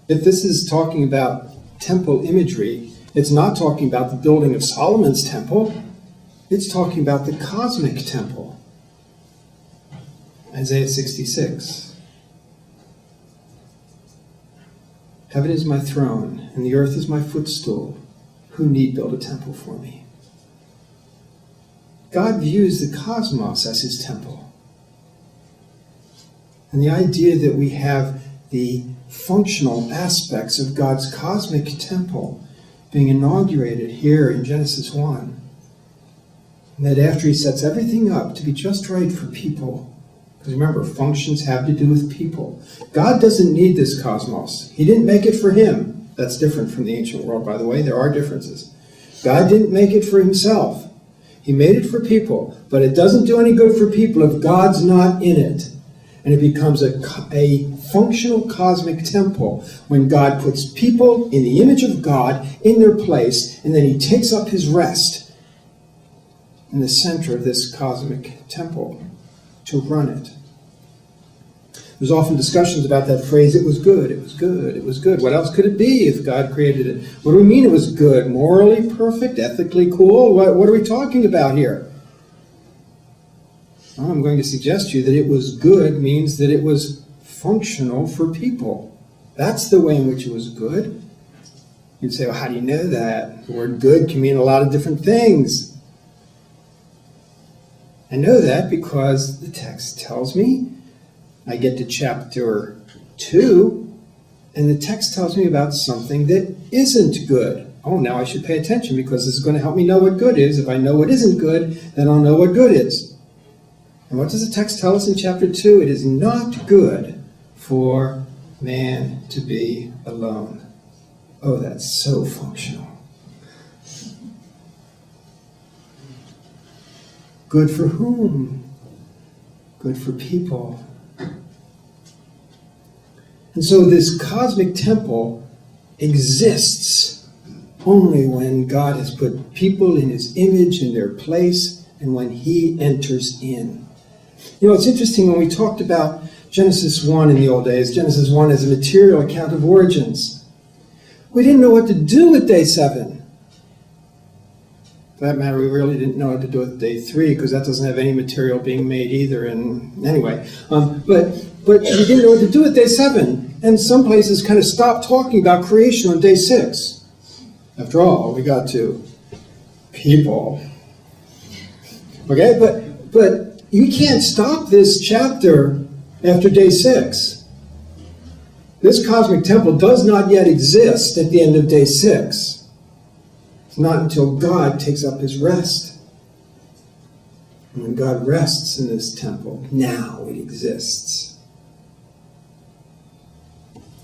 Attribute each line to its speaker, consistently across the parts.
Speaker 1: If this is talking about temple imagery, it's not talking about the building of Solomon's temple. It's talking about the cosmic temple. Isaiah 66. Heaven is my throne, and the earth is my footstool. Who need build a temple for me? God views the cosmos as his temple. And the idea that we have the functional aspects of God's cosmic temple being inaugurated here in Genesis 1, and that after he sets everything up to be just right for people, because remember, functions have to do with people. God doesn't need this cosmos. He didn't make it for him. That's different from the ancient world, by the way. There are differences. God didn't make it for himself. He made it for people, but it doesn't do any good for people if God's not in it. And it becomes a functional cosmic temple when God puts people in the image of God in their place, and then he takes up his rest in the center of this cosmic temple to run it. There's often discussions about that phrase, it was good, it was good, it was good. What else could it be if God created it? What do we mean it was good? Morally perfect? Ethically cool? What are we talking about here? Well, I'm going to suggest to you that it was good means that it was functional for people. That's the way in which it was good. You'd say, well, how do you know that? The word good can mean a lot of different things. I know that because the text tells me. I get to chapter 2, and the text tells me about something that isn't good. Oh, now I should pay attention because this is going to help me know what good is. If I know what isn't good, then I'll know what good is. And what does the text tell us in chapter 2? It is not good for man to be alone. Oh, that's so functional. Good for whom? Good for people. And so this cosmic temple exists only when God has put people in his image in their place and when he enters in. You know, it's interesting when we talked about Genesis 1 in the old days. Genesis 1 is a material account of origins. We didn't know what to do with day 7. For that matter, we really didn't know what to do with day 3 because that doesn't have any material being made either. And anyway, but we didn't know what to do with day 7. And some places kind of stopped talking about creation on day 6. After all, we got to people. Okay, but you can't stop this chapter after day 6. This cosmic temple does not yet exist at the end of day 6. It's not until God takes up his rest. And when God rests in this temple, now it exists.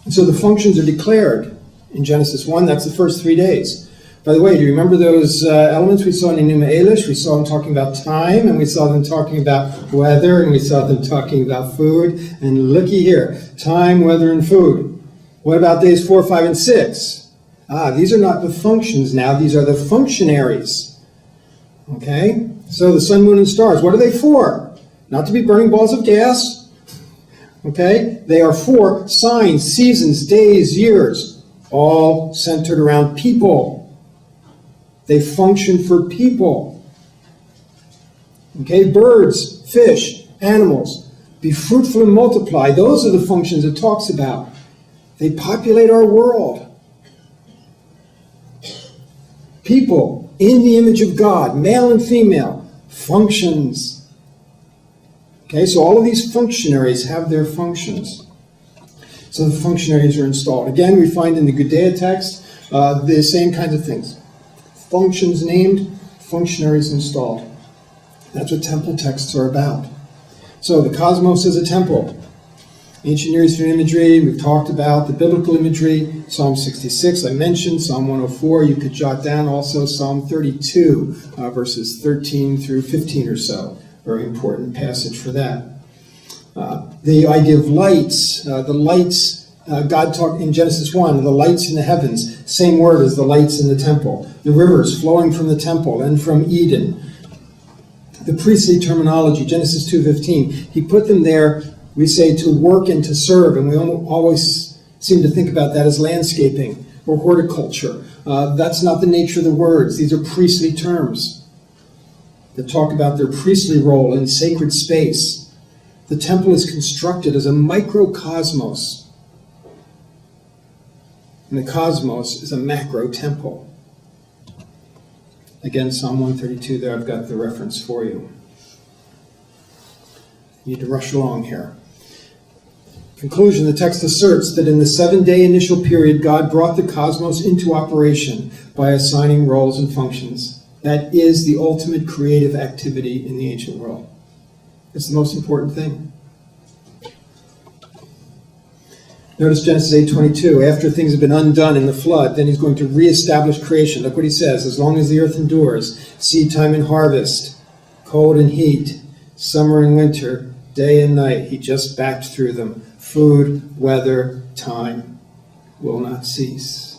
Speaker 1: And so the functions are declared in Genesis 1. That's the first 3 days. By the way, do you remember those elements we saw in Enuma Elish? We saw them talking about time, and we saw them talking about weather, and we saw them talking about food. And looky here, time, weather, and food. What about days 4, 5, and 6? These are not the functions now. These are the functionaries. Okay? So the sun, moon, and stars, what are they for? Not to be burning balls of gas. Okay? They are for signs, seasons, days, years, all centered around people. They function for people. Okay? Birds, fish, animals, be fruitful and multiply. Those are the functions it talks about. They populate our world. People in the image of God, male and female, functions. Okay, so all of these functionaries have their functions. So the functionaries are installed. Again, we find in the Gudea text the same kinds of things. Functions named, functionaries installed. That's what temple texts are about. So the cosmos is a temple. Ancient Near Eastern imagery, we've talked about the biblical imagery. Psalm 66, I mentioned. Psalm 104, you could jot down also. Psalm 32, verses 13 through 15 or so. Very important passage for that. The idea of lights, the lights, God talked in Genesis 1, the lights in the heavens, same word as the lights in the temple. The rivers flowing from the temple and from Eden. The priestly terminology, Genesis 2:15, he put them there, we say, to work and to serve, and we always seem to think about that as landscaping or horticulture. That's not the nature of the words. These are priestly terms that talk about their priestly role in sacred space. The temple is constructed as a microcosmos, and the cosmos is a macro temple. Again, Psalm 132 there, I've got the reference for you. You need to rush along here. Conclusion, the text asserts that in the 7-day initial period, God brought the cosmos into operation by assigning roles and functions. That is the ultimate creative activity in the ancient world. It's the most important thing. Notice Genesis 8:22. After things have been undone in the flood, then he's going to reestablish creation. Look what he says. As long as the earth endures, seed time and harvest, cold and heat, summer and winter, day and night, he just backed through them. Food, weather, time will not cease.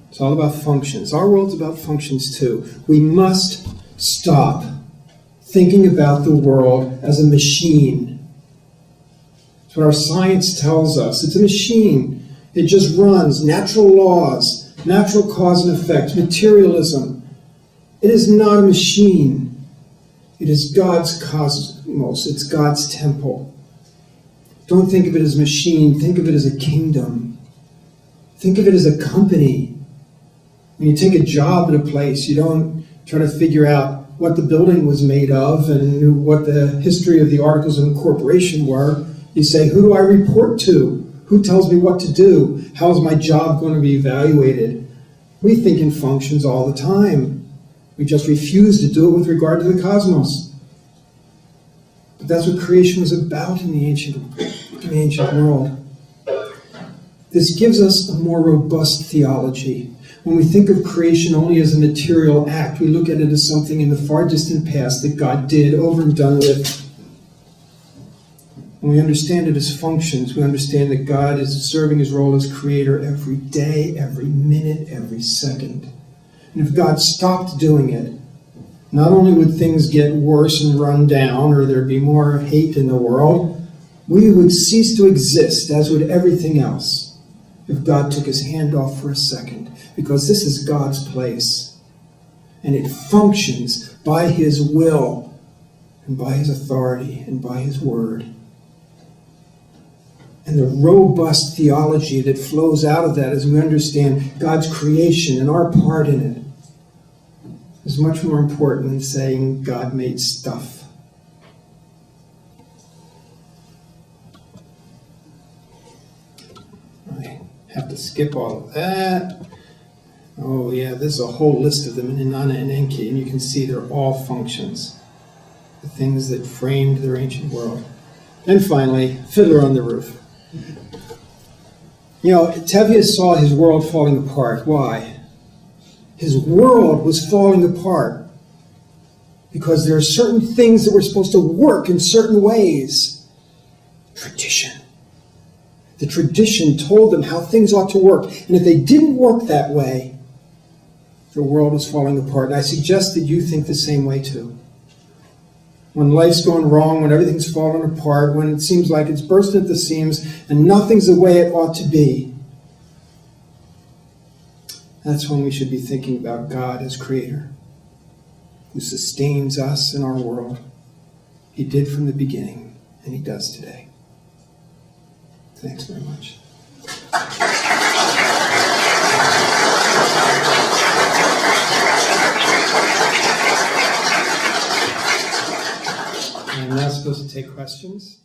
Speaker 1: It's all about functions. Our world's about functions too. We must stop thinking about the world as a machine. That's what our science tells us. It's a machine. It just runs. Natural laws, natural cause and effect, materialism. It is not a machine. It is God's cosmos. It's God's temple. Don't think of it as a machine. Think of it as a kingdom. Think of it as a company. When you take a job at a place, you don't try to figure out what the building was made of and what the history of the articles of incorporation were. You say, who do I report to? Who tells me what to do? How is my job going to be evaluated? We think in functions all the time. We just refuse to do it with regard to the cosmos. But that's what creation was about in the ancient world. This gives us a more robust theology. When we think of creation only as a material act, we look at it as something in the far distant past that God did, over and done with. When we understand it as functions, we understand that God is serving his role as creator every day, every minute, every second. And if God stopped doing it, not only would things get worse and run down, or there'd be more hate in the world, we would cease to exist, as would everything else, if God took his hand off for a second. Because this is God's place. And it functions by his will, and by his authority, and by his word. And the robust theology that flows out of that as we understand God's creation and our part in it is much more important than saying God made stuff. I have to skip all of that. Oh yeah, there's a whole list of them in Inanna and Enki, and you can see they're all functions. The things that framed their ancient world. And finally, Fiddler on the Roof. You know, Tevye saw his world falling apart. Why? His world was falling apart because there are certain things that were supposed to work in certain ways. Tradition. The tradition told them how things ought to work. And if they didn't work that way, the world was falling apart. And I suggest that you think the same way too. When life's going wrong, when everything's falling apart, when it seems like it's bursting at the seams and nothing's the way it ought to be, that's when we should be thinking about God as creator, who sustains us in our world. He did from the beginning, and he does today. Thanks very much. I'm now supposed to take questions.